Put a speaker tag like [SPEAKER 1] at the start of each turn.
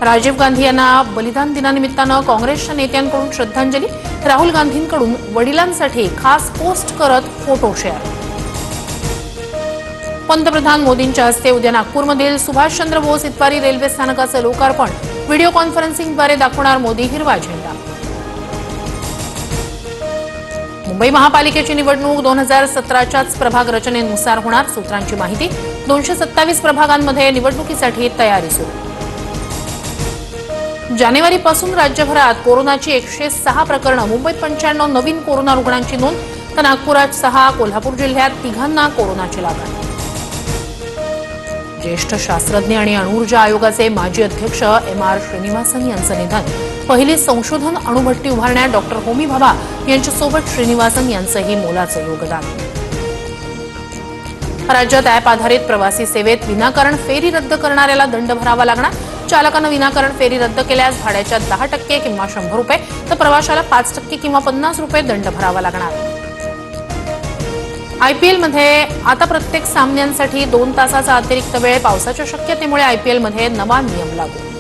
[SPEAKER 1] राजीव गांधी यांना बलिदान दिनानिमित्तानं काँग्रेसच्या नेत्यांकडून श्रद्धांजली, राहुल गांधींकडून वडिलांसाठी खास पोस्ट करत फोटो शेअर। पंतप्रधान मोदींच्या हस्ते उद्या नागपूरमधील सुभाषचंद्र बोस इतवारी रेल्वे स्थानकाचं लोकार्पण, व्हिडिओ कॉन्फरन्सिंगद्वारे दाखवणार मोदी हिरवा झेंडा। मुंबई महापालिकेची निवडणूक 2017च्याच प्रभाग रचनेनुसार होणार, सूत्रांची माहिती। 227 प्रभागांमध्ये निवडणुकीसाठी तयारी सुरू। जानेवारीपासून राज्यभरात कोरोनाची 106 प्रकरणं, मुंबईत 95 नवीन कोरोना रुग्णांची नोंद, तर नागपुरात 6, कोल्हापूर जिल्ह्यात 3 कोरोनाची लागण। ज्येष्ठ शास्त्रज्ञ आणि अणुऊर्जा आयोगाचे माजी अध्यक्ष MR श्रीनिवासन यांचं निधन। पहिली संशोधन अणुभट्टी उभारण्यात डॉ. होमी भाभा यांच्यासोबत श्रीनिवासन यांचंही मोलाचं योगदान। राज्यात ॲप आधारित प्रवासी सेवेत विनाकारण फेरी रद्द करणाऱ्याला दंड भरावा लागणार। चालकानं विनाकारण फेरी रद्द केल्यास भाड्याच्या 10% किंवा 100 रुपये, तर प्रवाशाला 5% किंवा 50 रुपये दंड भरावा लागणार। IPLमध्ये आता प्रत्येक सामन्यांसाठी 2 तासाचा अतिरिक्त वेळ, पावसाच्या शक्यतेमुळे IPLमध्ये नवा नियम लागू।